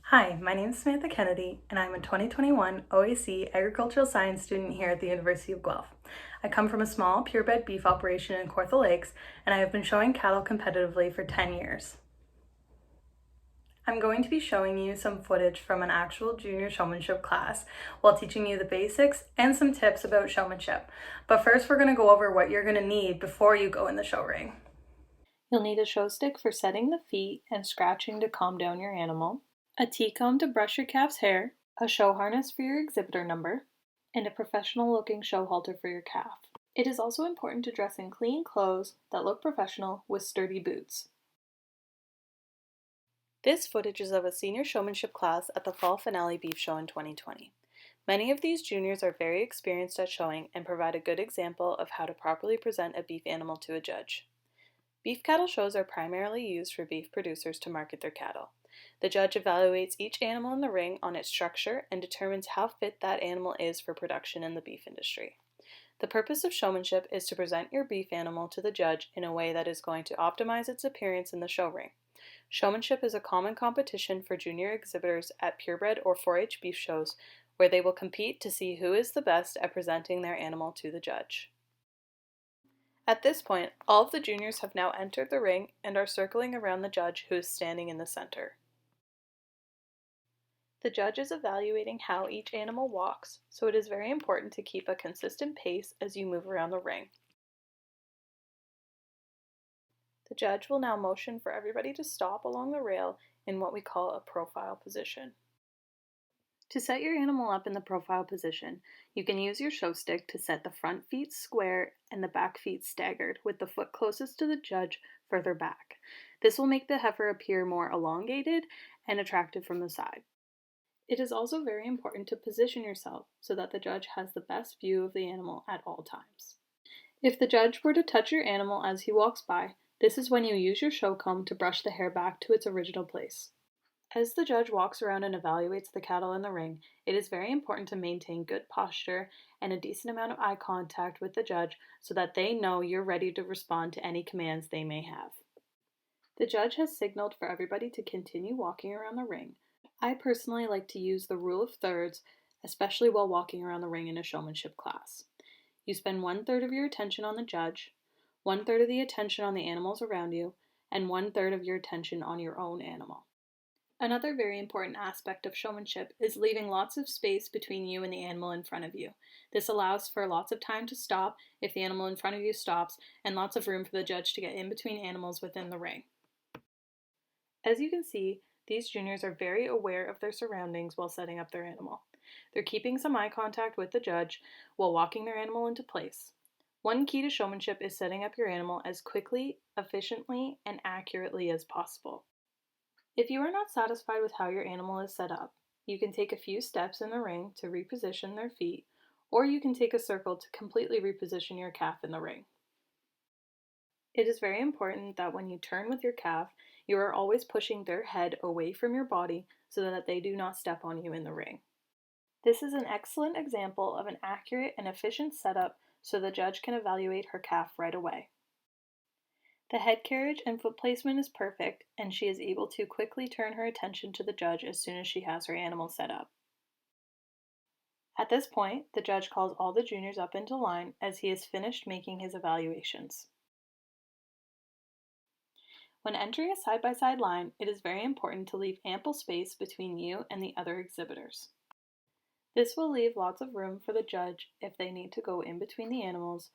Hi, my name is Samantha Kennedy, and I'm a 2021 OAC Agricultural Science student here at the University of Guelph. I come from a small purebred beef operation in Kawartha Lakes, and I have been showing cattle competitively for 10 years. I'm going to be showing you some footage from an actual junior showmanship class while teaching you the basics and some tips about showmanship. But first, we're going to go over what you're going to need before you go in the show ring. You'll need a show stick for setting the feet and scratching to calm down your animal, a T-comb to brush your calf's hair, a show harness for your exhibitor number, and a professional-looking show halter for your calf. It is also important to dress in clean clothes that look professional with sturdy boots. This footage is of a senior showmanship class at the Fall Finale Beef Show in 2020. Many of these juniors are very experienced at showing and provide a good example of how to properly present a beef animal to a judge. Beef cattle shows are primarily used for beef producers to market their cattle. The judge evaluates each animal in the ring on its structure and determines how fit that animal is for production in the beef industry. The purpose of showmanship is to present your beef animal to the judge in a way that is going to optimize its appearance in the show ring. Showmanship is a common competition for junior exhibitors at purebred or 4-H beef shows where they will compete to see who is the best at presenting their animal to the judge. At this point, all of the juniors have now entered the ring and are circling around the judge who is standing in the center. The judge is evaluating how each animal walks, so it is very important to keep a consistent pace as you move around the ring. The judge will now motion for everybody to stop along the rail in what we call a profile position. To set your animal up in the profile position, you can use your show stick to set the front feet square and the back feet staggered, with the foot closest to the judge further back. This will make the heifer appear more elongated and attractive from the side. It is also very important to position yourself so that the judge has the best view of the animal at all times. If the judge were to touch your animal as he walks by, this is when you use your show comb to brush the hair back to its original place. As the judge walks around and evaluates the cattle in the ring, it is very important to maintain good posture and a decent amount of eye contact with the judge so that they know you're ready to respond to any commands they may have. The judge has signaled for everybody to continue walking around the ring. I personally like to use the rule of thirds, especially while walking around the ring in a showmanship class. You spend 1/3 of your attention on the judge, 1/3 of the attention on the animals around you, and 1/3 of your attention on your own animal. Another very important aspect of showmanship is leaving lots of space between you and the animal in front of you. This allows for lots of time to stop if the animal in front of you stops, and lots of room for the judge to get in between animals within the ring. As you can see, these juniors are very aware of their surroundings while setting up their animal. They're keeping some eye contact with the judge while walking their animal into place. One key to showmanship is setting up your animal as quickly, efficiently, and accurately as possible. If you are not satisfied with how your animal is set up, you can take a few steps in the ring to reposition their feet, or you can take a circle to completely reposition your calf in the ring. It is very important that when you turn with your calf, you are always pushing their head away from your body so that they do not step on you in the ring. This is an excellent example of an accurate and efficient setup so the judge can evaluate her calf right away. The head carriage and foot placement is perfect, and she is able to quickly turn her attention to the judge as soon as she has her animal set up. At this point, the judge calls all the juniors up into line as he has finished making his evaluations. When entering a side-by-side line, it is very important to leave ample space between you and the other exhibitors. This will leave lots of room for the judge if they need to go in between the animals,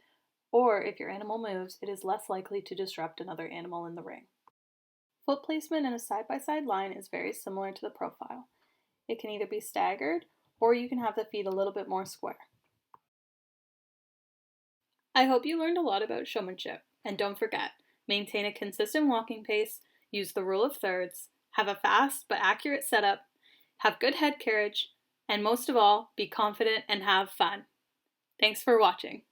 or if your animal moves, it is less likely to disrupt another animal in the ring. Foot placement in a side-by-side line is very similar to the profile. It can either be staggered, or you can have the feet a little bit more square. I hope you learned a lot about showmanship, and don't forget, maintain a consistent walking pace, use the rule of thirds, have a fast but accurate setup, have good head carriage, and most of all, be confident and have fun. Thanks for watching.